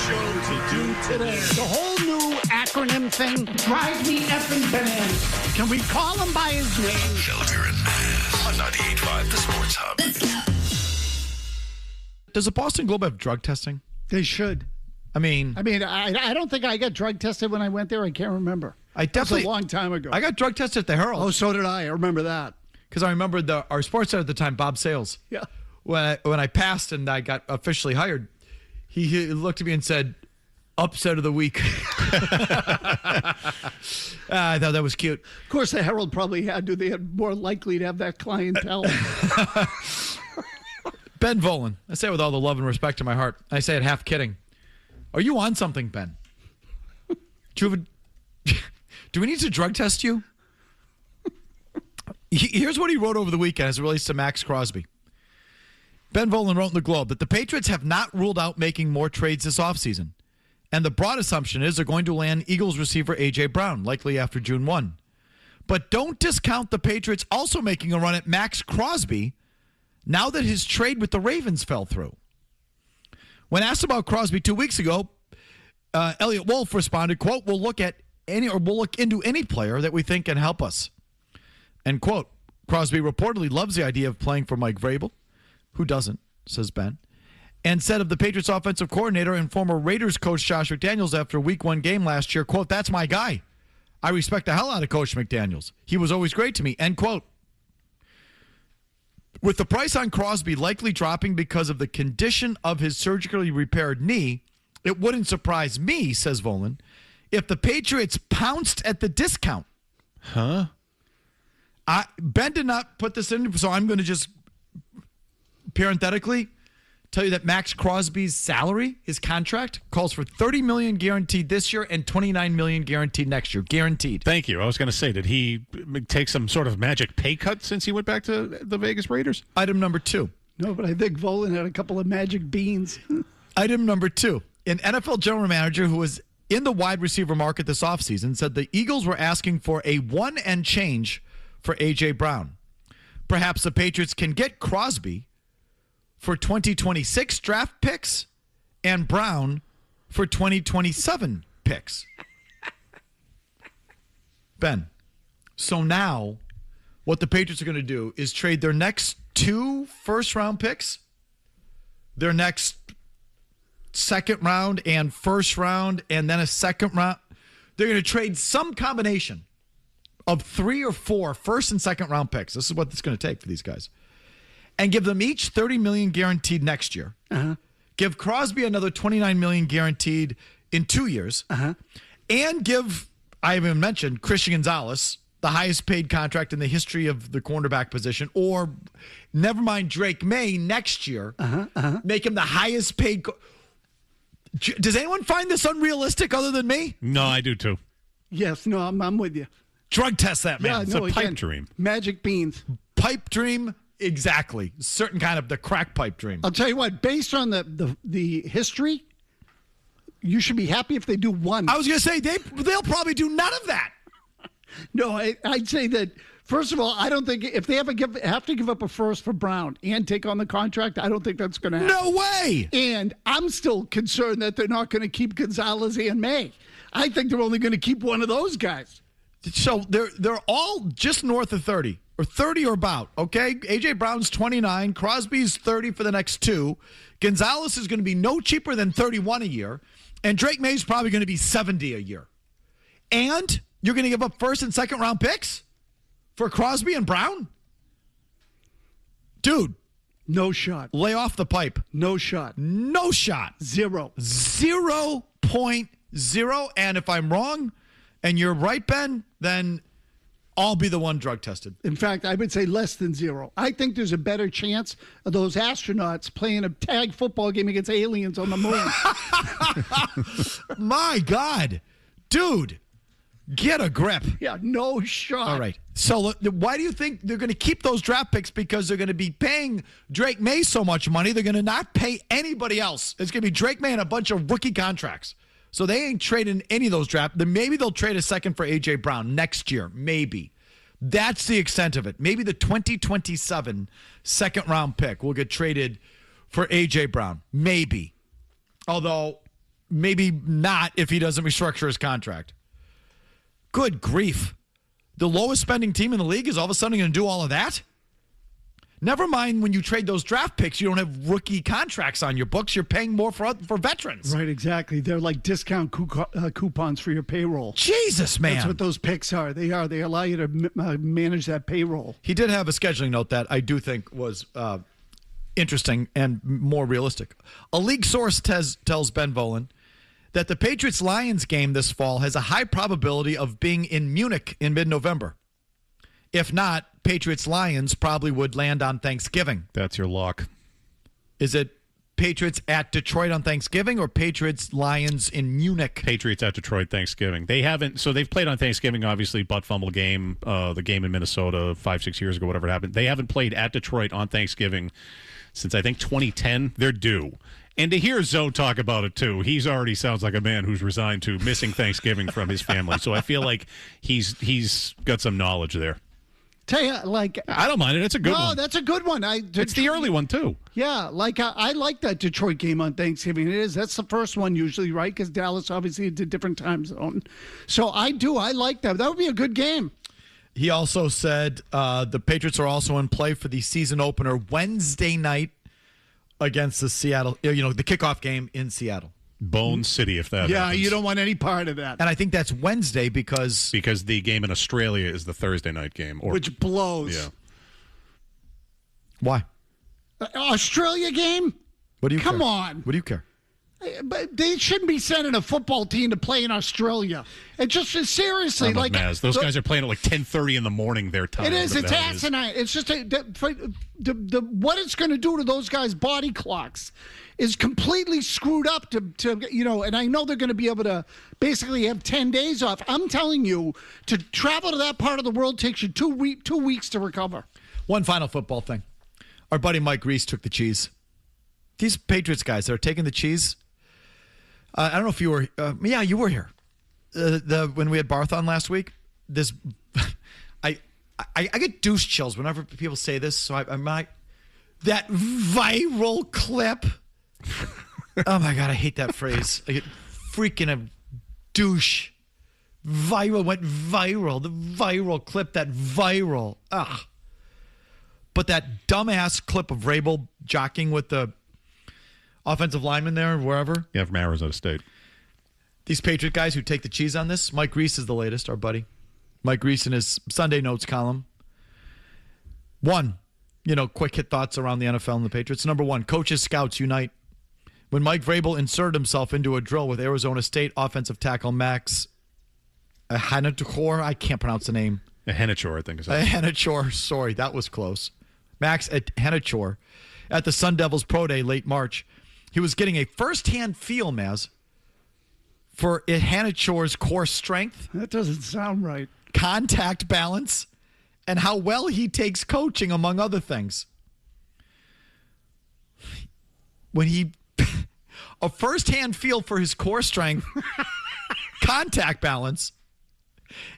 show to do today. The whole new acronym thing drives me effing bananas. Can we call him by his name? Shelter and Mass on 98.5 The Sports Hub. Does the Boston Globe have drug testing? They should. I mean, I don't think I got drug tested when I went there. I can't remember. That was a long time ago. I got drug tested at the Herald. Oh, so did I. I remember that. Because I remember our sports editor at the time, Bob Sales. Yeah. When I passed and I got officially hired, he looked at me and said, "Upset of the week." I thought that was cute. Of course, the Herald probably they had more likely to have that clientele. Ben Volen, I say it with all the love and respect in my heart. I say it half kidding. Are you on something, Ben? Do we need to drug test you? Here's what he wrote over the weekend as it relates to Maxx Crosby. Ben Volen wrote in the Globe that the Patriots have not ruled out making more trades this offseason. And the broad assumption is they're going to land Eagles receiver A.J. Brown, likely after June 1. But don't discount the Patriots also making a run at Maxx Crosby now that his trade with the Ravens fell through. When asked about Crosby 2 weeks ago, Elliot Wolf responded, quote, we'll look into any player that we think can help us. End quote. Crosby reportedly loves the idea of playing for Mike Vrabel. Who doesn't, says Ben. And said of the Patriots offensive coordinator and former Raiders coach Josh McDaniels after week 1 game last year, quote, that's my guy. I respect the hell out of Coach McDaniels. He was always great to me, end quote. With the price on Crosby likely dropping because of the condition of his surgically repaired knee, it wouldn't surprise me, says Volen, if the Patriots pounced at the discount. Huh? Ben did not put this in, so I'm going to just parenthetically tell you that Maxx Crosby's salary, his contract, calls for $30 million guaranteed this year and $29 million guaranteed next year. Guaranteed. Thank you. I was going to say, did he take some sort of magic pay cut since he went back to the Vegas Raiders? Item number 2. No, but I think Volen had a couple of magic beans. Item number 2. An NFL general manager who was in the wide receiver market this offseason said the Eagles were asking for a one and change for A.J. Brown. Perhaps the Patriots can get Crosby for 2026 draft picks and Brown for 2027 picks. Ben, so now what the Patriots are going to do is trade their next 2 first-round picks, their next second round and first round, and then a second round. They're going to trade some combination of 3 or 4 first and second round picks. This is what it's going to take for these guys. And give them each $30 million guaranteed next year. Uh-huh. Give Crosby another $29 million guaranteed in 2 years. Uh-huh. And give, I haven't mentioned, Christian Gonzalez the highest paid contract in the history of the cornerback position. Or, never mind, Drake May next year. Uh-huh. Uh-huh. Make him the highest paid. Does anyone find this unrealistic other than me? No, I do too. Yes, no, I'm with you. Drug test that, man. Yeah, It's no, a pipe again, dream. Magic beans. Pipe dream, exactly. Certain kind of the crack pipe dream. I'll tell you what, based on the history, you should be happy if they do one. I was going to say, they'll probably do none of that. No, I'd say that, first of all, I don't think if they have to give up a first for Brown and take on the contract, I don't think that's going to happen. No way. And I'm still concerned that they're not going to keep Gonzalez and May. I think they're only going to keep one of those guys. So they're all just north of 30 or 30 or about, okay? A.J. Brown's 29. Crosby's 30 for the next 2. Gonzalez is going to be no cheaper than 31 a year. And Drake May's probably going to be 70 a year. And you're going to give up first and second round picks for Crosby and Brown? Dude. No shot. Lay off the pipe. No shot. No shot. 0. 0.0. And if I'm wrong and you're right, Ben, then I'll be the one drug tested. In fact, I would say less than 0. I think there's a better chance of those astronauts playing a tag football game against aliens on the moon. My God. Dude, get a grip. Yeah, no shot. All right. So why do you think they're going to keep those draft picks? Because they're going to be paying Drake May so much money, they're going to not pay anybody else. It's going to be Drake May and a bunch of rookie contracts. So they ain't trading any of those drafts. Then maybe they'll trade a second for A.J. Brown next year. Maybe. That's the extent of it. Maybe the 2027 second-round pick will get traded for A.J. Brown. Maybe. Although, maybe not if he doesn't restructure his contract. Good grief. The lowest spending team in the league is all of a sudden going to do all of that? Never mind when you trade those draft picks, you don't have rookie contracts on your books. You're paying more for veterans. Right, exactly. They're like discount coupons for your payroll. Jesus, man. That's what those picks are. They are. They allow you to manage that payroll. He did have a scheduling note that I do think was interesting and more realistic. A league source tells Ben Volen that the Patriots-Lions game this fall has a high probability of being in Munich in mid-November. If not, Patriots-Lions probably would land on Thanksgiving. That's your lock. Is it Patriots at Detroit on Thanksgiving or Patriots-Lions in Munich? Patriots at Detroit Thanksgiving. They've played on Thanksgiving, obviously, butt fumble game, the game in Minnesota 5-6 years ago, whatever happened. They haven't played at Detroit on Thanksgiving since, I think, 2010. They're due. And to hear Zoe talk about it, too, he's already sounds like a man who's resigned to missing Thanksgiving from his family. So I feel like he's got some knowledge there. Tell you, I don't mind it. It's a good one. No, that's a good one. It's the early one, too. Yeah, I like that Detroit game on Thanksgiving. That's the first one usually, right? Because Dallas obviously is a different time zone. So I like that. That would be a good game. He also said the Patriots are also in play for the season opener Wednesday night against the Seattle, the kickoff game in Seattle. Bone City, if that happens. You don't want any part of that. And I think that's Wednesday because the game in Australia is the Thursday night game. Which blows. Yeah. Why? Australia game? What do you Come care? on. What do you care? But they shouldn't be sending a football team to play in Australia. It just seriously like Maz. Those guys are playing at like 10:30 in the morning their time. It is. It's asinine. It's just what it's going to do to those guys' body clocks is completely screwed up. And I know they're going to be able to basically have 10 days off. I'm telling you, to travel to that part of the world takes you 2 weeks to recover. One final football thing. Our buddy Mike Reese took the cheese. These Patriots guys that are taking the cheese. I don't know if you were. You were here. When we had Barth on last week. I get douche chills whenever people say this. So I might that viral clip. Oh my God, I hate that phrase. I get freaking a douche. Viral went viral. The viral clip. That viral. Ugh. But that dumbass clip of Vrabel jockeying with the offensive lineman there, wherever. Yeah, from Arizona State. These Patriot guys who take the cheese on this. Mike Reese is the latest, our buddy. Mike Reese in his Sunday Notes column. One, quick hit thoughts around the NFL and the Patriots. Number one, coaches, scouts, unite. When Mike Vrabel inserted himself into a drill with Arizona State offensive tackle Max Hanachor, I can't pronounce the name. Hanachor, I think is Hanachor, sorry, that was close. Max Hanachor at the Sun Devils Pro Day late March. He was getting a first-hand feel, Maz, for Hanachor's core strength. That doesn't sound right. Contact balance, and how well he takes coaching, among other things. When a first-hand feel for his core strength, contact balance,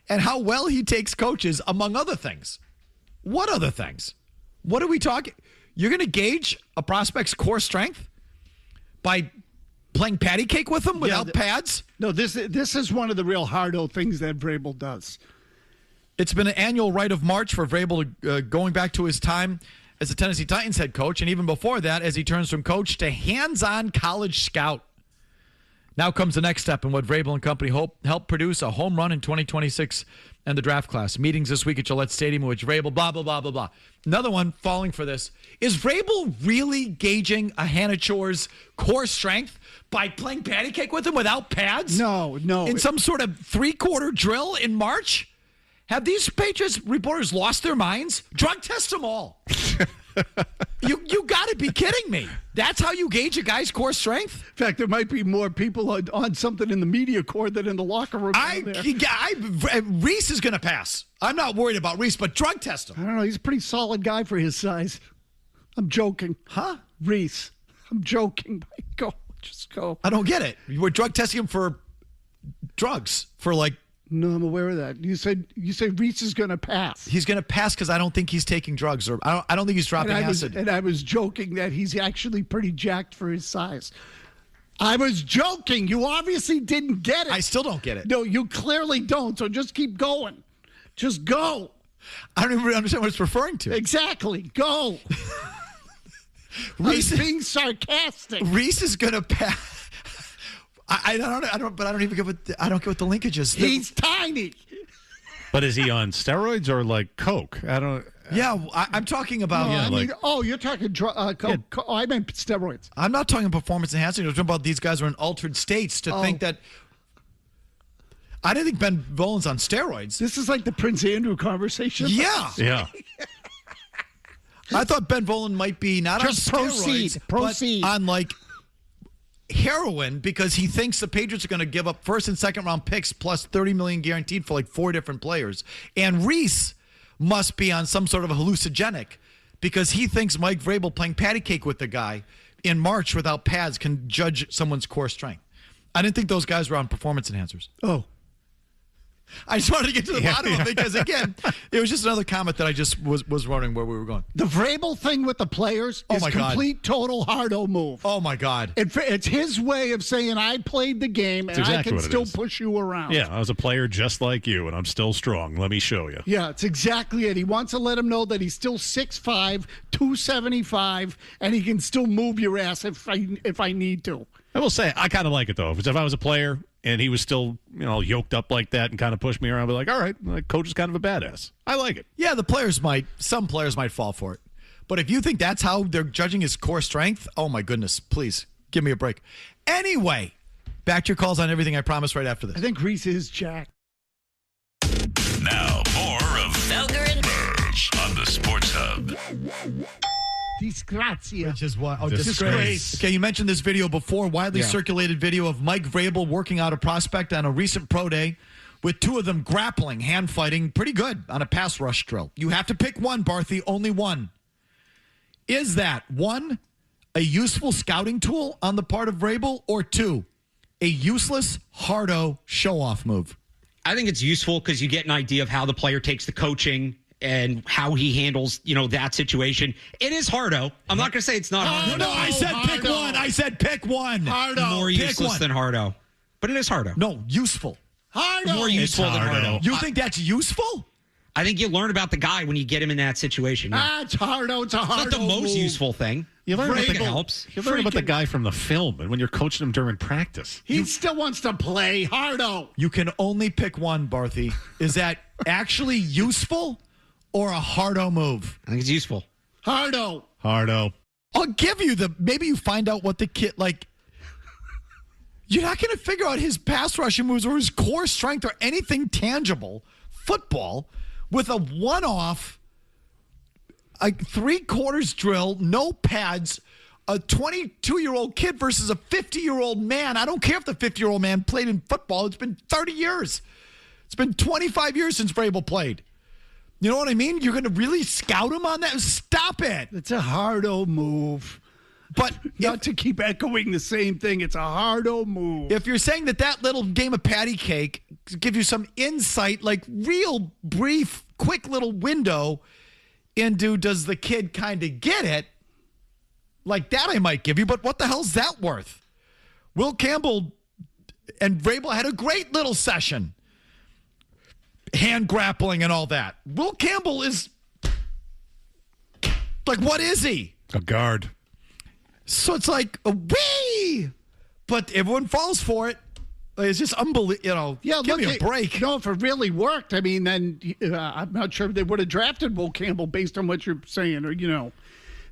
and how well he takes coaches, among other things. What other things? What are we talking? You're going to gauge a prospect's core strength by playing patty cake with them without pads? No, this is one of the real hard-o things that Vrabel does. It's been an annual rite of March for Vrabel going back to his time as the Tennessee Titans head coach, and even before that, as he turns from coach to hands-on college scout. Now comes the next step in what Vrabel and company hope help produce a home run in 2026 and the draft class. Meetings this week at Gillette Stadium, in which Vrabel, blah, blah, blah, blah, blah. Another one falling for this. Is Vrabel really gauging a Hanachor's core strength by playing patty cake with him without pads? No. In some sort of three-quarter drill in March? Have these Patriots reporters lost their minds? Drug test them all. You got to be kidding me. That's how you gauge a guy's core strength? In fact, there might be more people on something in the media corps than in the locker room. Reese is going to pass. I'm not worried about Reese, but drug test him. I don't know. He's a pretty solid guy for his size. I'm joking. Huh? Reese. I'm joking. Go. Just go. I don't get it. You were drug testing him for drugs for like. No, I'm aware of that. You said Reese is going to pass. He's going to pass because I don't think he's taking drugs, or I don't think he's dropping acid. And I was joking that he's actually pretty jacked for his size. I was joking. You obviously didn't get it. I still don't get it. No, you clearly don't. So just keep going. Just go. I don't even understand what it's referring to. Exactly. Go. Reese being sarcastic. Reese is going to pass. I don't even get what the linkage is. He's tiny. But is he on steroids or like Coke? I don't. Yeah, I'm talking about. You're talking coke. I meant steroids. I'm not talking performance enhancing. I'm talking about these guys are in altered states to think that. I didn't think Ben Volen's on steroids. This is like the Prince Andrew conversation. Yeah. I thought Ben Volen might be not just on steroids, proceed. but on like heroin because he thinks the Patriots are going to give up first and second round picks plus $30 million guaranteed for like 4 different players. And Reese must be on some sort of a hallucinogenic because he thinks Mike Vrabel playing patty cake with the guy in March without pads can judge someone's core strength. I didn't think those guys were on performance enhancers. Oh. I just wanted to get to the bottom of it because, again, it was just another comment that I just was wondering where we were going. The Vrabel thing with the players is complete, total hardo move. Oh, my God. It's his way of saying, I played the game, and I can still push you around. Yeah, I was a player just like you, and I'm still strong. Let me show you. Yeah, it's exactly it. He wants to let him know that he's still 6'5", 275, and he can still move your ass if I need to. I will say, I kind of like it, though. If I was a player and he was still, yoked up like that and kind of pushed me around, I'd be like, all right, coach is kind of a badass. I like it. Yeah, some players might fall for it. But if you think that's how they're judging his core strength, oh my goodness, please give me a break. Anyway, back to your calls on everything I promised right after this. I think Reese is jacked. Now, more of Felger and Burrs on the Sports Hub. Disgrazia. Which is what? Oh, disgrace. Okay, you mentioned this video before. Widely circulated video of Mike Vrabel working out a prospect on a recent pro day with 2 of them grappling, hand fighting, pretty good on a pass rush drill. You have to pick one, Barthy, only one. Is that 1, a useful scouting tool on the part of Vrabel, or 2, a useless, hardo show-off move? I think it's useful because you get an idea of how the player takes the coaching and how he handles, that situation. It is hardo. I'm not going to say it's not hardo. No, I said pick one. I said pick one. Hardo. More useless than hardo. But it is hardo. No, useful. Hardo. More useful than hardo. You think that's useful? I think you learn about the guy when you get him in that situation. Yeah. It's hardo. It's a hardo. It's not the most useful thing. You learn about the guy from the film and when you're coaching him during practice. He still wants to play hardo. You can only pick one, Barthy. Is that actually useful or a hardo move? I think it's useful. Hardo. I'll give you maybe you find out what the kid, you're not going to figure out his pass rushing moves or his core strength or anything tangible. Football with a one-off, 3/4 drill, no pads, a 22-year-old kid versus a 50-year-old man. I don't care if the 50-year-old man played in football. It's been 30 years. It's been 25 years since Vrabel played. You know what I mean? You're going to really scout him on that? Stop it. It's a hardo move. But not to keep echoing the same thing, it's a hardo move. If you're saying that little game of patty cake gives you some insight, like real brief, quick little window into does the kid kind of get it, like that I might give you, but what the hell's that worth? Will Campbell and Vrabel had a great little session. Hand grappling and all that. Will Campbell is what is he? A guard. So it's like a wee, but everyone falls for it. It's just unbelievable. Give me a break. If it really worked, I mean, then I'm not sure if they would have drafted Will Campbell based on what you're saying, or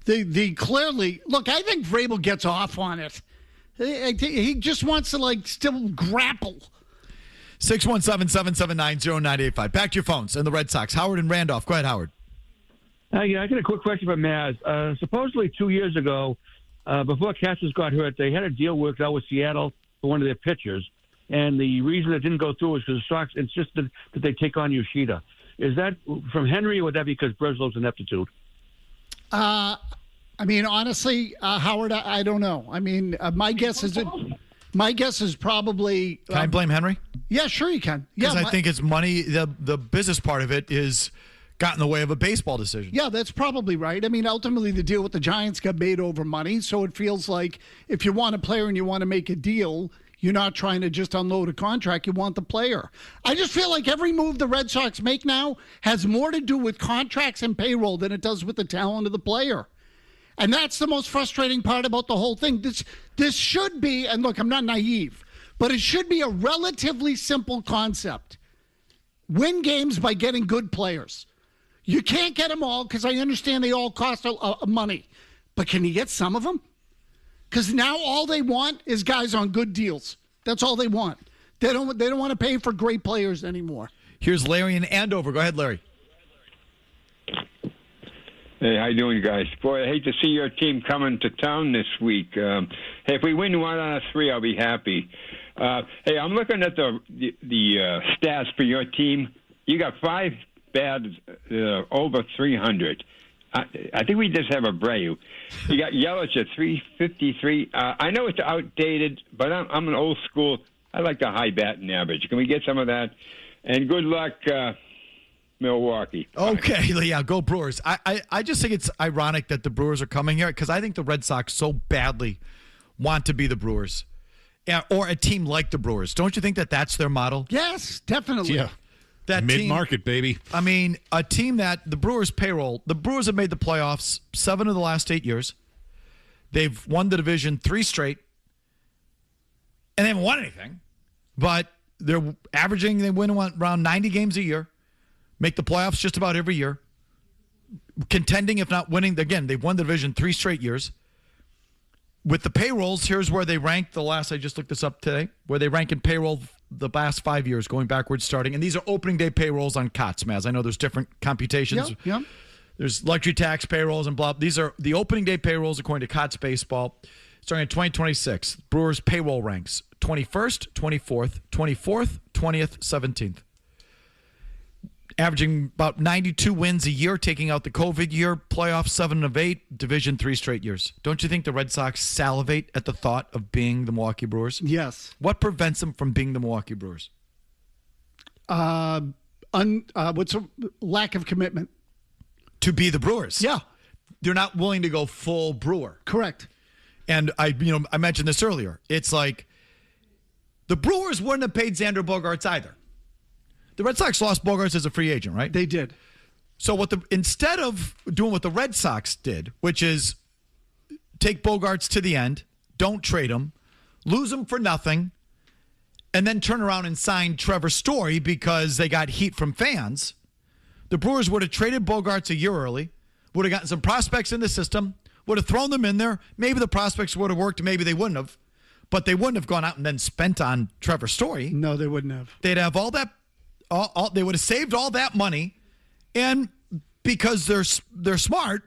they clearly look. I think Vrabel gets off on it. He just wants to still grapple. 617-779-0985. Back to your phones and the Red Sox. Howard and Randolph. Go ahead, Howard. I got a quick question for Maz. Supposedly 2 years ago, before Castles got hurt, they had a deal worked out with Seattle for one of their pitchers. And the reason it didn't go through is because the Sox insisted that they take on Yoshida. Is that from Henry, or would that be because Breslow's ineptitude? I mean, honestly, Howard, I don't know. I mean, my guess is probably. Can I blame Henry? Yeah, sure you can. Yeah, Because I think it's money. The business part of it is got in the way of a baseball decision. Yeah, that's probably right. I mean, ultimately, the deal with the Giants got made over money, so it feels like if you want a player and you want to make a deal, you're not trying to just unload a contract. You want the player. I just feel like every move the Red Sox make now has more to do with contracts and payroll than it does with the talent of the player. And that's the most frustrating part about the whole thing. This should be, and look, I'm not naive, but it should be a relatively simple concept. Win games by getting good players. You can't get them all because I understand they all cost money. But can you get some of them? Because now all they want is guys on good deals. That's all they want. They don't want to pay for great players anymore. Here's Larry in Andover. Go ahead, Larry. Hey, how you doing, guys? Boy, I hate to see your team coming to town this week. Hey, if we win 1 out of 3, I'll be happy. Hey, I'm looking at the stats for your team. You got 5 bad over 300. I think we just have Abreu. You got Yelich at 353. I know it's outdated, but I'm an old school. I like the high batting average. Can we get some of that? And good luck, Milwaukee. Okay, yeah, go Brewers. I just think it's ironic that the Brewers are coming here because I think the Red Sox so badly want to be the Brewers or a team like the Brewers. Don't you think that that's their model? Yes, definitely. Yeah. That mid-market, baby. I mean, a team that the Brewers payroll, the Brewers have made the playoffs 7 of the last 8 years. They've won the division 3 straight, and they haven't won anything. But they're averaging, they win around 90 games a year, make the playoffs just about every year, contending, if not winning. Again, they've won the division 3 straight years. With the payrolls, here's where they rank I just looked this up today, where they rank in payroll the last 5 years, going backwards, starting. And these are opening day payrolls on COTS, Maz. I know there's different computations. Yep. There's luxury tax payrolls and blah. These are the opening day payrolls according to COTS Baseball. Starting in 2026, Brewers payroll ranks 21st, 24th, 24th, 20th, 17th. Averaging about 92 wins a year, taking out the COVID year, playoff 7 of 8, division 3 straight years. Don't you think the Red Sox salivate at the thought of being the Milwaukee Brewers? Yes. What prevents them from being the Milwaukee Brewers? What's a lack of commitment? To be the Brewers. Yeah. They're not willing to go full Brewer. Correct. And I mentioned this earlier. It's like the Brewers wouldn't have paid Xander Bogaerts either. The Red Sox lost Bogaerts as a free agent, right? They did. So instead of doing what the Red Sox did, which is take Bogaerts to the end, don't trade him, lose him for nothing, and then turn around and sign Trevor Story because they got heat from fans, the Brewers would have traded Bogaerts a year early, would have gotten some prospects in the system, would have thrown them in there. Maybe the prospects would have worked, maybe they wouldn't have. But they wouldn't have gone out and then spent on Trevor Story. No, they wouldn't have. They'd have all that. They would have saved all that money, and because they're smart,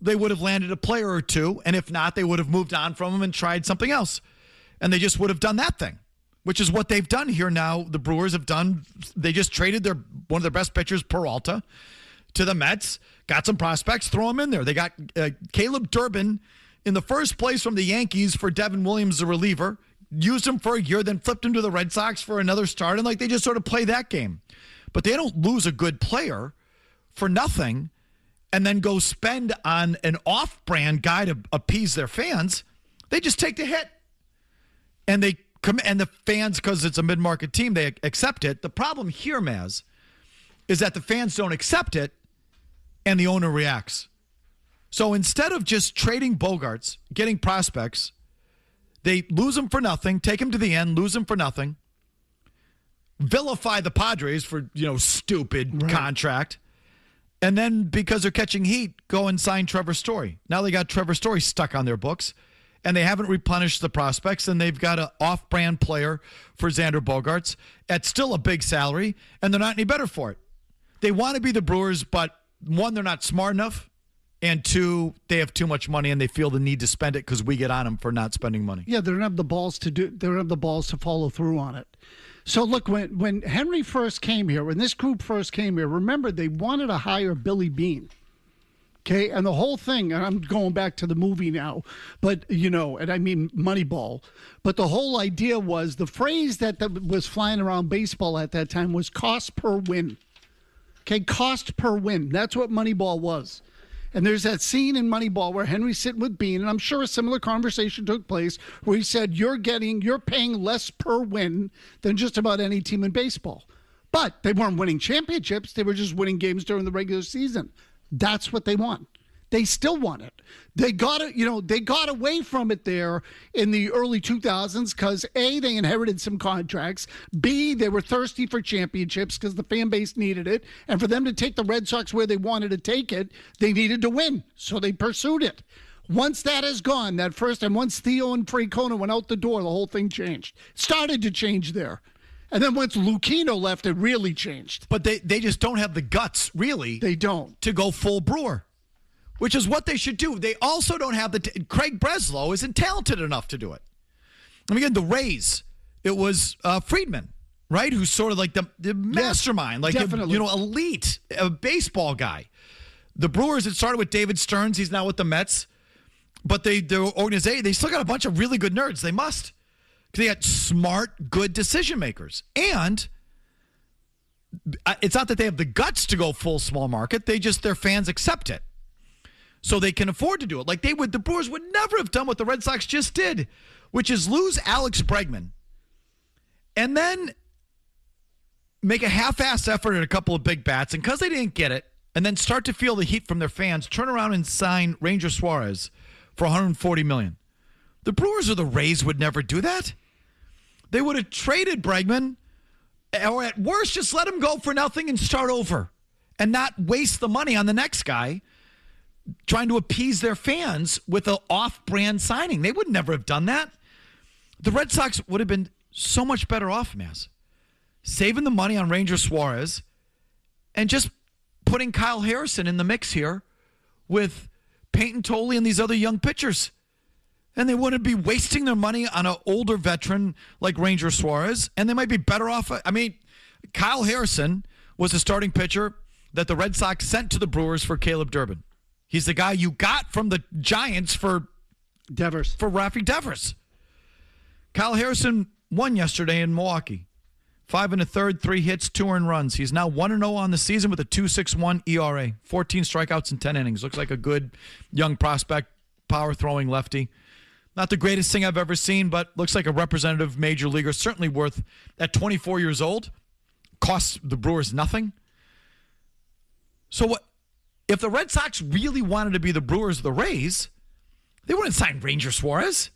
they would have landed a player or two, and if not, they would have moved on from them and tried something else, and they just would have done that thing, which is what they've done here now. The Brewers have done. They just traded one of their best pitchers, Peralta, to the Mets, got some prospects, throw them in there. They got Caleb Durbin in the first place from the Yankees for Devin Williams, the reliever. Used him for a year, then flipped him to the Red Sox for another start, and they just sort of play that game. But they don't lose a good player for nothing and then go spend on an off-brand guy to appease their fans. They just take the hit. And the fans, because it's a mid-market team, they accept it. The problem here, Maz, is that the fans don't accept it and the owner reacts. So instead of just trading Bogaerts, getting prospects, they lose him for nothing, take him to the end, lose him for nothing, vilify the Padres for, stupid contract, and then because they're catching heat, go and sign Trevor Story. Now they got Trevor Story stuck on their books, and they haven't replenished the prospects, and they've got an off-brand player for Xander Bogaerts at still a big salary, and they're not any better for it. They want to be the Brewers, but one, they're not smart enough, and two, they have too much money and they feel the need to spend it because we get on them for not spending money. Yeah, they don't have the balls to follow through on it. So look, when Henry first came here, when this group first came here, remember they wanted to hire Billy Beane. Okay, and the whole thing, and I'm going back to the movie now, but and I mean Moneyball, but the whole idea was the phrase that was flying around baseball at that time was cost per win. Okay, cost per win. That's what Moneyball was. And there's that scene in Moneyball where Henry's sitting with Bean, and I'm sure a similar conversation took place where he said, you're paying less per win than just about any team in baseball. But they weren't winning championships. They were just winning games during the regular season. That's what they want. They still want it. They got away from it there in the early 2000s because A, they inherited some contracts. B, they were thirsty for championships because the fan base needed it. And for them to take the Red Sox where they wanted to take it, they needed to win. So they pursued it. Once that is gone, and once Theo and Francona went out the door, the whole thing changed. Started to change there. And then once Lucchino left, it really changed. But they just don't have the guts, really. They don't. To go full Brewer. Which is what they should do. They also don't have Craig Breslow isn't talented enough to do it. I mean, again, the Rays, it was Friedman, right? Who's sort of like the mastermind, like elite baseball guy. The Brewers, it started with David Stearns. He's now with the Mets. But the organization, they still got a bunch of really good nerds. They must. Because they got smart, good decision makers. And it's not that they have the guts to go full small market. Their fans accept it. So they can afford to do it. Like the Brewers would never have done what the Red Sox just did, which is lose Alex Bregman and then make a half-ass effort at a couple of big bats. And because they didn't get it, and then start to feel the heat from their fans, turn around and sign Ranger Suarez for $140 million. The Brewers or the Rays would never do that. They would have traded Bregman, or at worst, just let him go for nothing and start over and not waste the money on the next guy trying to appease their fans with an off-brand signing. They would never have done that. The Red Sox would have been so much better off, Mass, saving the money on Ranger Suarez and just putting Kyle Harrison in the mix here with Peyton Tolley and these other young pitchers. And they wouldn't be wasting their money on an older veteran like Ranger Suarez, and they might be better off. I mean, Kyle Harrison was a starting pitcher that the Red Sox sent to the Brewers for Caleb Durbin. He's the guy you got from the Giants for Devers. For Rafi Devers. Kyle Harrison won yesterday in Milwaukee. 5 1/3, 3 hits, 2 earned runs. He's now 1-0 on the season with a 2.61 ERA. 14 strikeouts in 10 innings. Looks like a good young prospect, power-throwing lefty. Not the greatest thing I've ever seen, but looks like a representative major leaguer. Certainly worth, at 24 years old, costs the Brewers nothing. So what? If the Red Sox really wanted to be the Brewers or the Rays, they wouldn't sign Ranger Suarez.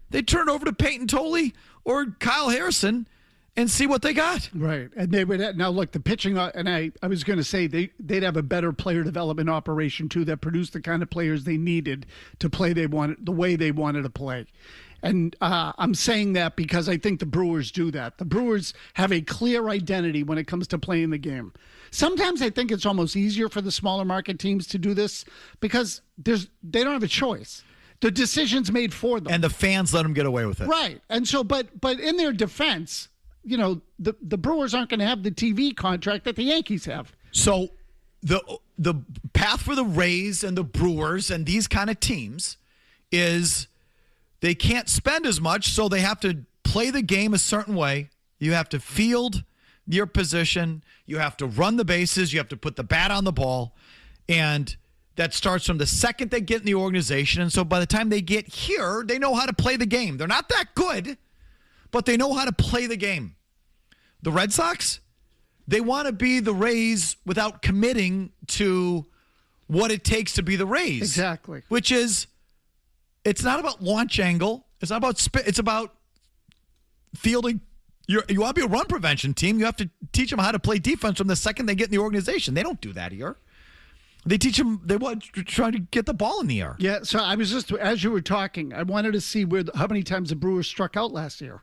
They'd turn it over to Peyton Tolley or Kyle Harrison and see what they got. Right. And they would now look, the pitching, and I was going to say they'd have a better player development operation too that produced the kind of players they needed to play the way they wanted to play. And I'm saying that because I think the Brewers do that. The Brewers have a clear identity when it comes to playing the game. Sometimes I think it's almost easier for the smaller market teams to do this because they don't have a choice. The decision's made for them. And the fans let them get away with it. Right. And so, but in their defense, the Brewers aren't going to have the TV contract that the Yankees have. So the path for the Rays and the Brewers and these kind of teams is they can't spend as much, so they have to play the game a certain way. You have to field your position. You have to run the bases. You have to put the bat on the ball. And that starts from the second they get in the organization. And so by the time they get here, they know how to play the game. They're not that good, but they know how to play the game. The Red Sox, they want to be the Rays without committing to what it takes to be the Rays. Exactly. Which is, it's not about launch angle. It's not about it's about fielding. You want to be a run prevention team. You have to teach them how to play defense from the second they get in the organization. They don't do that here. They teach them, they want to try to get the ball in the air. Yeah, so I was just, as you were talking, I wanted to see how many times the Brewers struck out last year.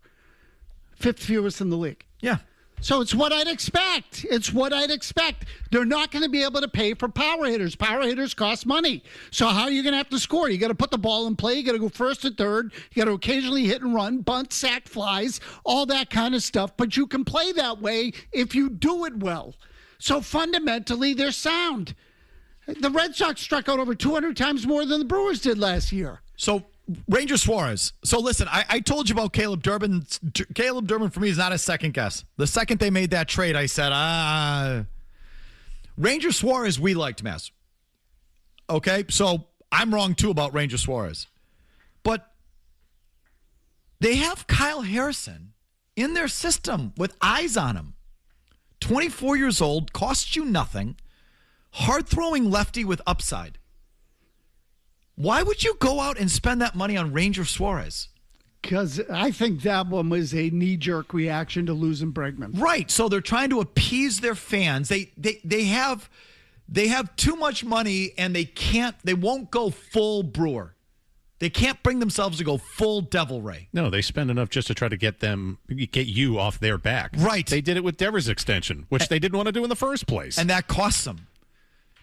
5th fewest in the league. Yeah. So it's what I'd expect. It's what I'd expect. They're not going to be able to pay for power hitters. Power hitters cost money. So how are you going to have to score? You got to put the ball in play. You got to go first and third. You got to occasionally hit and run, bunt, sack flies, all that kind of stuff. But you can play that way if you do it well. So fundamentally, they're sound. The Red Sox struck out over 200 times more than the Brewers did last year. So Ranger Suarez. So listen, I told you about Caleb Durbin. Caleb Durbin for me is not a second guess. The second they made that trade, I said, Ranger Suarez, we liked, Mass. Okay, so I'm wrong, too, about Ranger Suarez. But they have Kyle Harrison in their system with eyes on him. 24 years old, costs you nothing, hard-throwing lefty with upside. Why would you go out and spend that money on Ranger Suarez? Because I think that one was a knee-jerk reaction to losing Bregman. Right. So they're trying to appease their fans. They have too much money, and they won't go full Brewer. They can't bring themselves to go full Devil Ray. No, they spend enough just to try to get you off their back. Right. They did it with Devers extension, which they didn't want to do in the first place. And that costs them.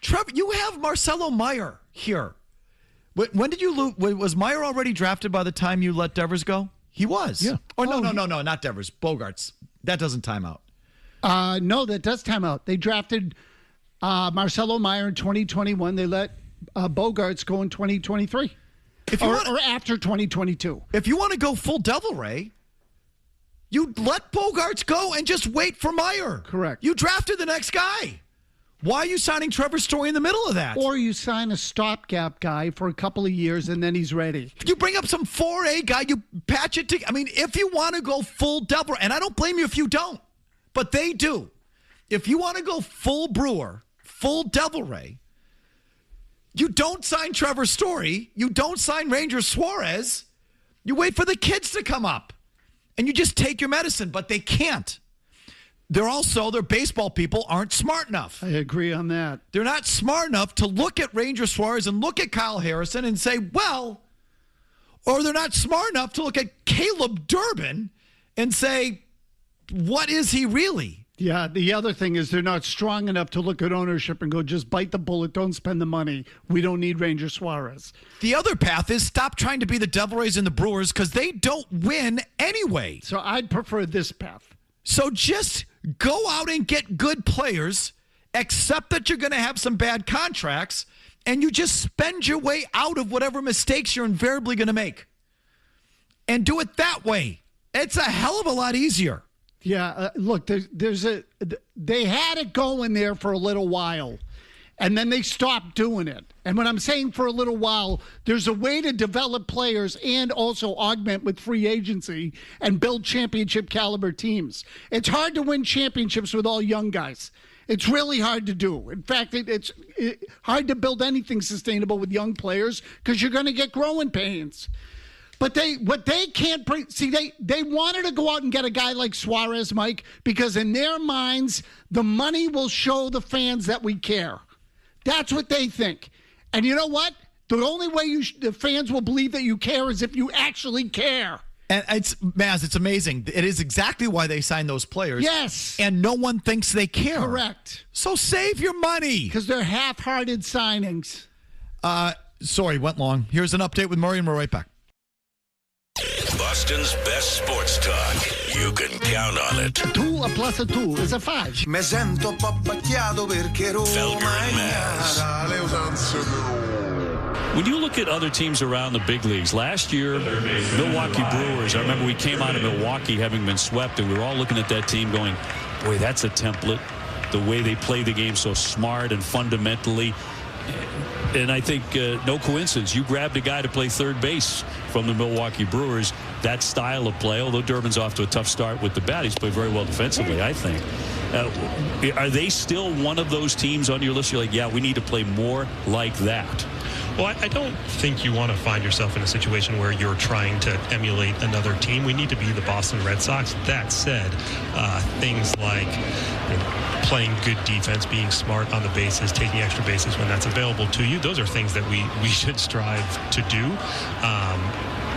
Trevor, you have Marcelo Meyer here. When did you lose? Was Meyer already drafted by the time you let Devers go? He was. Yeah. Oh, no, not Devers. Bogarts. That doesn't time out. No, that does time out. They drafted Marcelo Meyer in 2021. They let Bogarts go in 2023. Or after 2022. If you want to go full Devil Ray, you let Bogarts go and just wait for Meyer. Correct. You drafted the next guy. Why are you signing Trevor Story in the middle of that? Or you sign a stopgap guy for a couple of years and then he's ready. You bring up some 4A guy, you patch it together. I mean, if you want to go full Devil Ray, and I don't blame you if you don't, but they do. If you want to go full Brewer, full Devil Ray, you don't sign Trevor Story. You don't sign Ranger Suarez. You wait for the kids to come up. And you just take your medicine, but they can't. Their baseball people aren't smart enough. I agree on that. They're not smart enough to look at Ranger Suarez and look at Kyle Harrison and say, well, or they're not smart enough to look at Caleb Durbin and say, what is he really? Yeah, the other thing is they're not strong enough to look at ownership and go, just bite the bullet, don't spend the money. We don't need Ranger Suarez. The other path is stop trying to be the Devil Rays and the Brewers because they don't win anyway. So I'd prefer this path. So just go out and get good players, accept that you're going to have some bad contracts, and you just spend your way out of whatever mistakes you're invariably going to make. And do it that way. It's a hell of a lot easier. Yeah, look, they had it going there for a little while, and then they stopped doing it. And when I'm saying for a little while, there's a way to develop players and also augment with free agency and build championship caliber teams. It's hard to win championships with all young guys. It's really hard to do. In fact, it's hard to build anything sustainable with young players because you're going to get growing pains. But what they can't bring, see, they wanted to go out and get a guy like Suarez, Mike, because in their minds, the money will show the fans that we care. That's what they think. And you know what? The only way the fans will believe that you care is if you actually care. And it's amazing. It is exactly why they signed those players. Yes. And no one thinks they care. Correct. So save your money. Because they're half-hearted signings. Sorry, went long. Here's an update with Murray, and we're right back. Boston's best sports talk. You can count on it. 2 plus 2 is 5. Me sento un po' pacchiato perché Roma Felger and Mazz. le usanze. When you look at other teams around the big leagues, last year, Milwaukee Brewers, I remember we came out of Milwaukee having been swept, and we were all looking at that team going, boy, that's a template. The way they play the game so smart and fundamentally. And I think no coincidence. You grabbed a guy to play third base from the Milwaukee Brewers. That style of play, although Durbin's off to a tough start with the bat, he's played very well defensively, I think. Are they still one of those teams on your list? You're like, yeah, we need to play more like that. Well, I don't think you want to find yourself in a situation where you're trying to emulate another team. We need to be the Boston Red Sox. That said, things like playing good defense, being smart on the bases, taking extra bases when that's available to you, those are things that we should strive to do.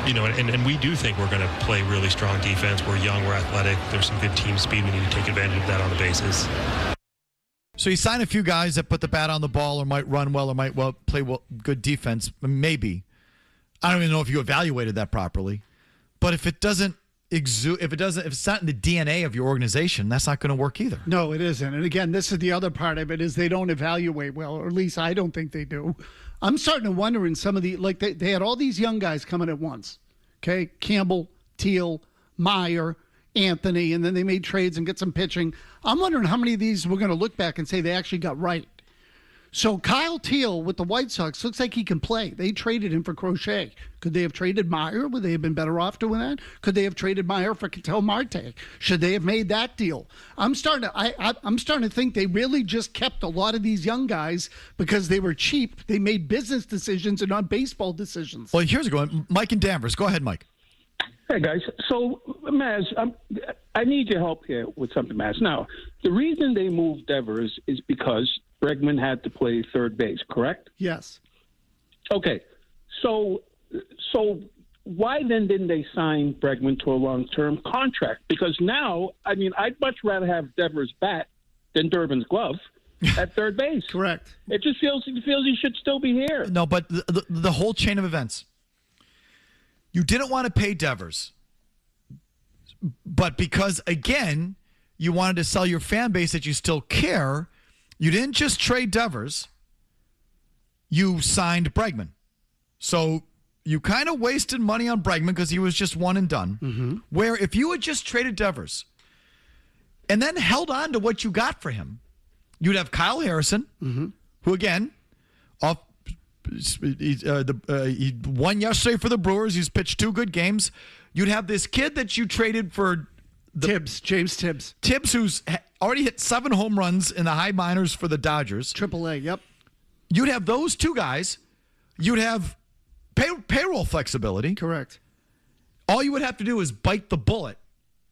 And we do think we're going to play really strong defense. We're young, we're athletic. There's some good team speed. We need to take advantage of that on the bases. So you sign a few guys that put the bat on the ball or might run well or might play good defense. Maybe. I don't even know if you evaluated that properly. But if it doesn't exude, if it's not in the DNA of your organization, that's not going to work either. No, it isn't. And again, this is the other part of it is they don't evaluate well, or at least I don't think they do. I'm starting to wonder in some of the, like they had all these young guys coming at once. Okay, Campbell, Teal, Meyer, Anthony, and then they made trades and get some pitching. I'm wondering how many of these we're going to look back and say they actually got right. So Kyle Teal with the White Sox looks like he can play. They traded him for Crochet. Could they have traded Meyer? Would they have been better off doing that? Could they have traded Meyer for Ketel Marte? Should they have made that deal? I'm starting to think they really just kept a lot of these young guys because they were cheap. They made business decisions and not baseball decisions. Well, here's a good one. Mike and Danvers. Go ahead, Mike. Hey, guys. So, Maz, I need your help here with something, Maz. Now, the reason they moved Devers is because Bregman had to play third base, correct? Yes. Okay. So why then didn't they sign Bregman to a long-term contract? Because now, I mean, I'd much rather have Devers' bat than Durbin's glove at third base. Correct. It just feels he should still be here. No, but the whole chain of events. You didn't want to pay Devers, but because, again, you wanted to sell your fan base that you still care, you didn't just trade Devers, you signed Bregman. So you kind of wasted money on Bregman because he was just one and done. Mm-hmm. Where if you had just traded Devers and then held on to what you got for him, you'd have Kyle Harrison, who, again, he won yesterday for the Brewers. He's pitched 2 good games. You'd have this kid that you traded for James Tibbs. Tibbs, who's already hit 7 home runs in the high minors for the Dodgers. AAA, yep. You'd have those 2 guys. You'd have payroll flexibility. Correct. All you would have to do is bite the bullet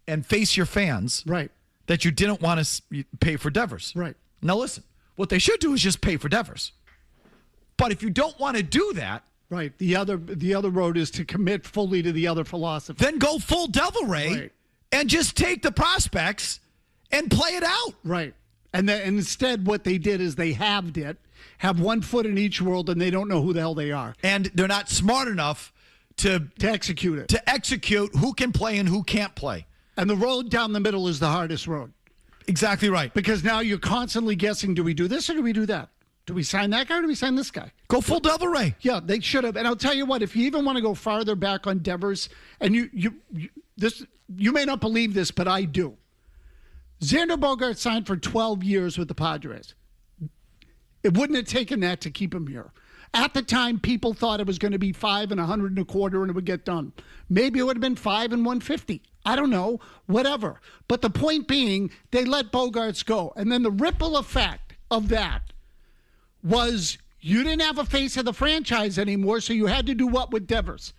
and face your fans. Right. That you didn't want to pay for Devers. Right. Now listen, what they should do is just pay for Devers. But if you don't want to do that, right, the other road is to commit fully to the other philosophy. Then go full Devil Ray and just take the prospects and play it out. Right. And then instead what they did is they halved it, have 1 foot in each world, and they don't know who the hell they are. And they're not smart enough to execute it. To execute who can play and who can't play. And the road down the middle is the hardest road. Exactly right. Because now you're constantly guessing, do we do this or do we do that? Do we sign that guy or do we sign this guy? Go full Devil Ray. Yeah, they should have. And I'll tell you what, if you even want to go farther back on Devers, and you may not believe this, but I do. Xander Bogaerts signed for 12 years with the Padres. It wouldn't have taken that to keep him here. At the time, people thought it was going to be 5 and 125 and it would get done. Maybe it would have been 5 and 150. I don't know, whatever. But the point being, they let Bogaerts go. And then the ripple effect of that was you didn't have a face of the franchise anymore, so you had to do what with Devers?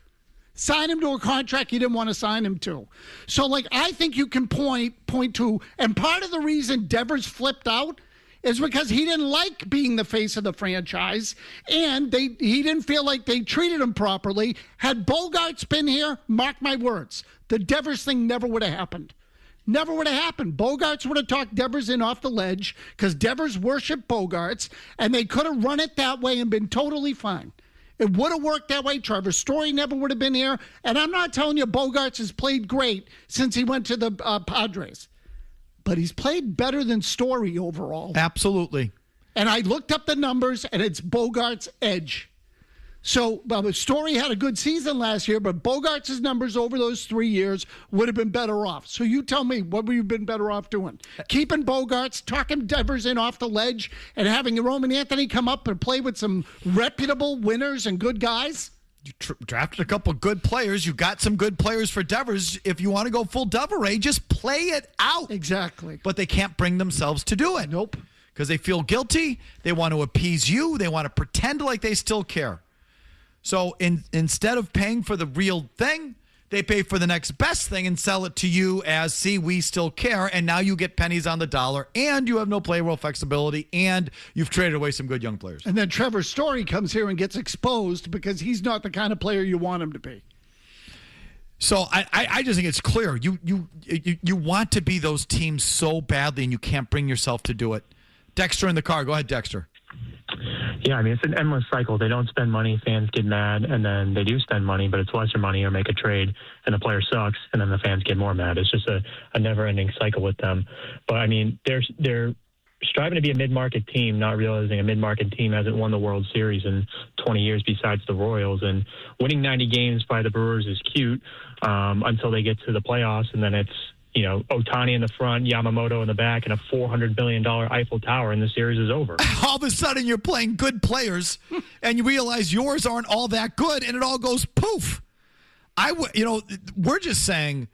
Sign him to a contract you didn't want to sign him to. So, I think you can point to, and part of the reason Devers flipped out is because he didn't like being the face of the franchise, and he didn't feel like they treated him properly. Had Bogaerts been here, mark my words, the Devers thing never would have happened. Never would have happened. Bogaerts would have talked Devers in off the ledge because Devers worshiped Bogaerts, and they could have run it that way and been totally fine. It would have worked that way. Trevor Story never would have been here. And I'm not telling you Bogaerts has played great since he went to the Padres. But he's played better than Story overall. Absolutely. And I looked up the numbers, and it's Bogaerts' edge. So, Story had a good season last year, but Bogaerts' numbers over those 3 years would have been better off. So you tell me, what would you have been better off doing? Keeping Bogaerts, talking Devers in off the ledge, and having Roman Anthony come up and play with some reputable winners and good guys? You drafted a couple good players. You got some good players for Devers. If you want to go full Devil Ray, just play it out. Exactly. But they can't bring themselves to do it. Nope. Because they feel guilty. They want to appease you. They want to pretend like they still care. So instead of paying for the real thing, they pay for the next best thing and sell it to you as, see, we still care. And now you get pennies on the dollar, and you have no payroll flexibility, and you've traded away some good young players. And then Trevor Story comes here and gets exposed because he's not the kind of player you want him to be. So I just think it's clear. You want to be those teams so badly, and you can't bring yourself to do it. Dexter in the car. Go ahead, Dexter. Yeah, I mean, it's an endless cycle. They don't spend money, fans get mad, and then they do spend money, but it's lesser money or make a trade, and the player sucks, and then the fans get more mad. It's just a never-ending cycle with them. But, I mean, they're striving to be a mid-market team, not realizing a mid-market team hasn't won the World Series in 20 years besides the Royals. And winning 90 games by the Brewers is cute until they get to the playoffs, and then it's, Ohtani in the front, Yamamoto in the back, and a $400 billion Eiffel Tower, and the series is over. All of a sudden, you're playing good players, and you realize yours aren't all that good, and it all goes poof. We're just saying,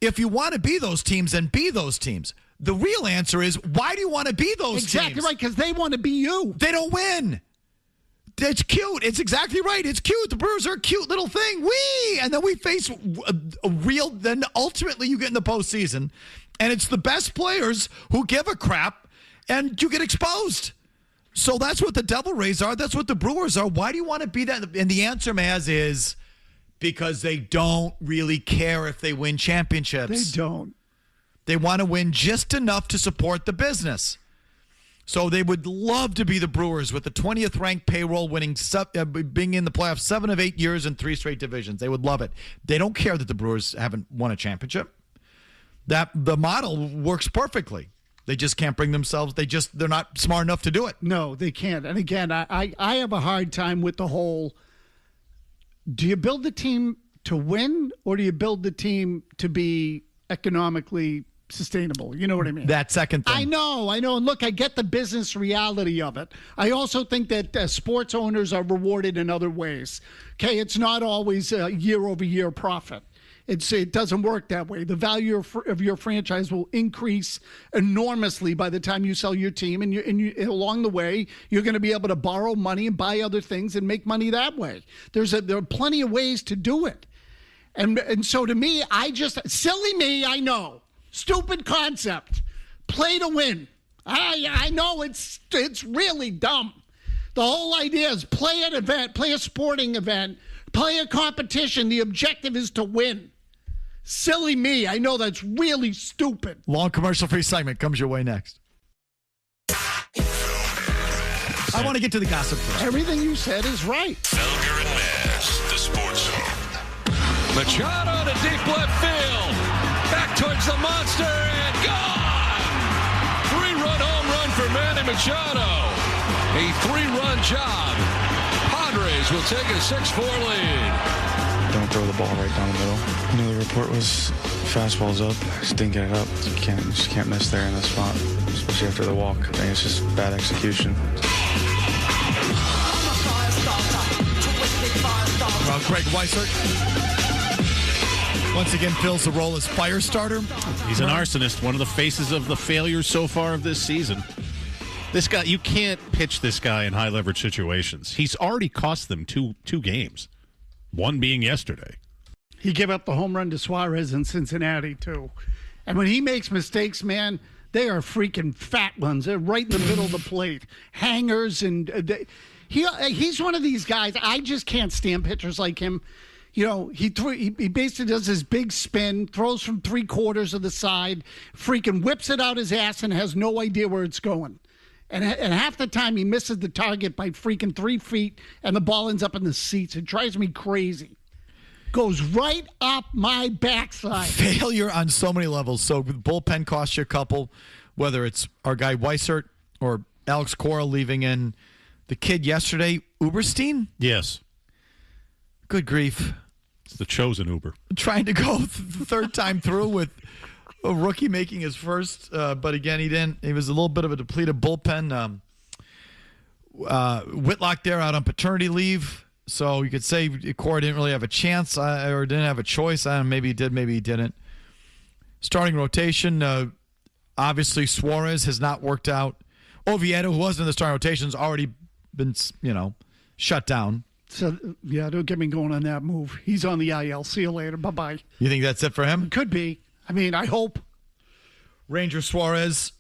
if you want to be those teams, then be those teams. The real answer is, why do you want to be those teams? Exactly right, because they want to be you. They don't win. It's cute. It's exactly right. It's cute. The Brewers are a cute little thing. Whee! And then we face a real, then ultimately you get in the postseason, and it's the best players who give a crap, and you get exposed. So that's what the Devil Rays are. That's what the Brewers are. Why do you want to be that? And the answer, Maz, is because they don't really care if they win championships. They don't. They want to win just enough to support the business. So they would love to be the Brewers with the 20th ranked payroll, being in the playoffs 7 of 8 years in 3 straight divisions. They would love it. They don't care that the Brewers haven't won a championship. The model works perfectly. They just can't bring themselves. They're not smart enough to do it. No, they can't. And again, I have a hard time with the whole, do you build the team to win, or do you build the team to be economically sustainable? You know what I mean? That second thing. I know. And look, I get the business reality of it. I also think that sports owners are rewarded in other ways. Okay, it's not always a year-over-year profit. It doesn't work that way. The value of your franchise will increase enormously by the time you sell your team, and you along the way, you're going to be able to borrow money and buy other things and make money that way. There are plenty of ways to do it. And so to me, silly me, I know. Stupid concept. Play to win. I know it's really dumb. The whole idea is play an event, play a sporting event, play a competition. The objective is to win. Silly me. I know that's really stupid. Long commercial-free segment comes your way next. I want to get to the gossip first. Everything you said is right. Felger and Mazz, the Sports Zone. Machado to deep left field. Back towards the monster and gone! 3-run home run for Manny Machado. A 3-run job. Padres will take a 6-4 lead. Don't throw the ball right down the middle. The report was fastball's up. Just didn't get it up. You just can't miss there in that spot, especially after the walk. I think it's just bad execution. Greg Weissert once again fills the role as fire starter. He's an arsonist, one of the faces of the failures so far of this season. This guy, you can't pitch this guy in high leverage situations. He's already cost them two games, one being yesterday. He gave up the home run to Suarez in Cincinnati, too. And when he makes mistakes, man, they are freaking fat ones. They're right in the middle of the plate. Hangers, and he's one of these guys. I just can't stand pitchers like him. He basically does his big spin, throws from 3/4 of the side, freaking whips it out his ass and has no idea where it's going. And half the time he misses the target by freaking 3 feet, and the ball ends up in the seats. It drives me crazy. Goes right up my backside. Failure on so many levels. So the bullpen costs you a couple, whether it's our guy Weissert or Alex Cora leaving in. The kid yesterday, Uberstein? Yes. Good grief. It's the chosen Uber. Trying to go the third time through with a rookie making his first, but again, he didn't. He was a little bit of a depleted bullpen. Whitlock there out on paternity leave. So you could say Cora didn't really have a chance or didn't have a choice. I don't know, maybe he did, maybe he didn't. Starting rotation, obviously Suarez has not worked out. Oviedo, who wasn't in the starting rotation, has already been, shut down. So, yeah, don't get me going on that move. He's on the IL. See you later. Bye-bye. You think that's it for him? Could be. I mean, I hope. Ranger Suarez,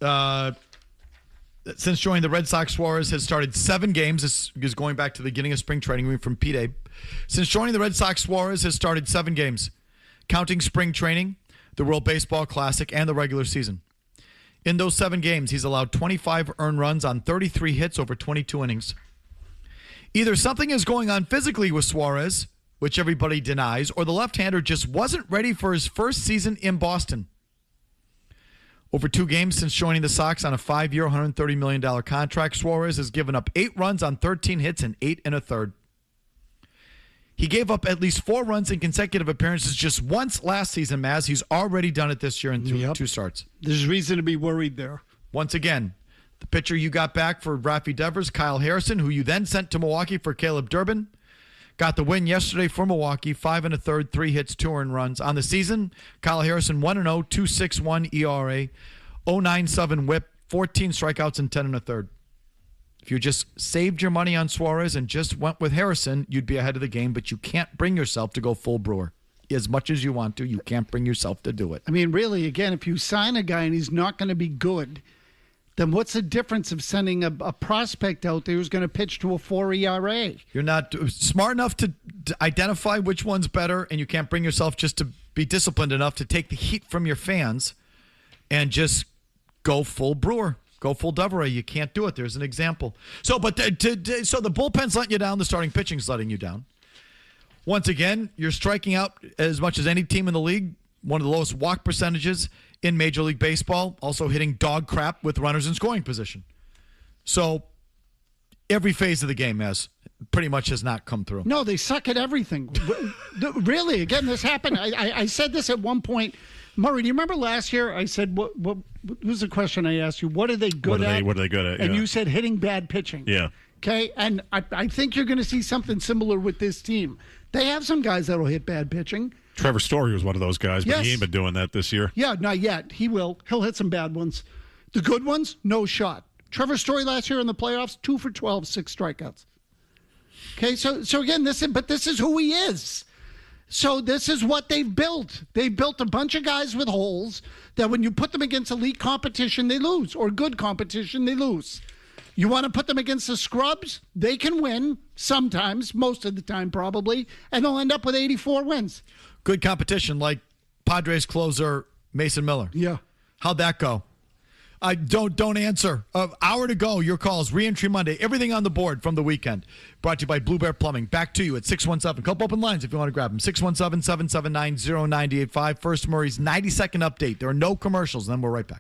since joining the Red Sox, Suarez has started 7 games. This is going back to the beginning of spring training from P-Day. Since joining the Red Sox, Suarez has started 7 games, counting spring training, the World Baseball Classic, and the regular season. In those 7 games, he's allowed 25 earned runs on 33 hits over 22 innings. Either something is going on physically with Suarez, which everybody denies, or the left-hander just wasn't ready for his first season in Boston. Over 2 games since joining the Sox on a 5-year, $130 million contract, Suarez has given up 8 runs on 13 hits and 8 1/3. He gave up at least 4 runs in consecutive appearances just once last season, Maz. He's already done it this year in 2 starts. There's reason to be worried there. Once again, the pitcher you got back for Rafi Devers, Kyle Harrison, who you then sent to Milwaukee for Caleb Durbin, got the win yesterday for Milwaukee, 5 1/3, 3 hits, 2 earned runs. On the season, Kyle Harrison 1-0, 2.61 ERA, 0.97 WHIP, 14 strikeouts, and 10 1/3. If you just saved your money on Suarez and just went with Harrison, you'd be ahead of the game, but you can't bring yourself to go full Brewer. As much as you want to, you can't bring yourself to do it. I mean, really, again, if you sign a guy and he's not going to be good, then what's the difference of sending a prospect out there who's going to pitch to a 4 ERA? You're not smart enough to identify which one's better, and you can't bring yourself just to be disciplined enough to take the heat from your fans and just go full Brewer. Go full Deveray. You can't do it. There's an example. So the bullpen's letting you down. The starting pitching's letting you down. Once again, you're striking out as much as any team in the league. One of the lowest walk percentages in Major League Baseball. Also hitting dog crap with runners in scoring position. So every phase of the game pretty much has not come through. No, they suck at everything. Really, again, this happened. I said this at one point. Murray, do you remember last year I said, what was the question I asked you? What are they good at? What are they good at? And yeah. you said hitting bad pitching. Yeah. Okay, and I think you're going to see something similar with this team. They have some guys that will hit bad pitching. Trevor Story was one of those guys, but he ain't been doing that this year. Yeah, not yet. He will. He'll hit some bad ones. The good ones, no shot. Trevor Story last year in the playoffs, 2 for 12, 6 strikeouts. Okay, so again, this is who he is. So this is what they've built. They built a bunch of guys with holes that when you put them against elite competition, they lose, or good competition, they lose. You want to put them against the scrubs? They can win sometimes, most of the time probably, and they'll end up with 84 wins. Good competition like Padres closer Mason Miller. Yeah. How'd that go? Don't answer. Hour to go. Your calls. Reentry Monday. Everything on the board from the weekend. Brought to you by Blue Bear Plumbing. Back to you at 617. Couple open lines if you want to grab them. 617-779-0985. First Murray's 90-second update. There are no commercials. Then we're right back.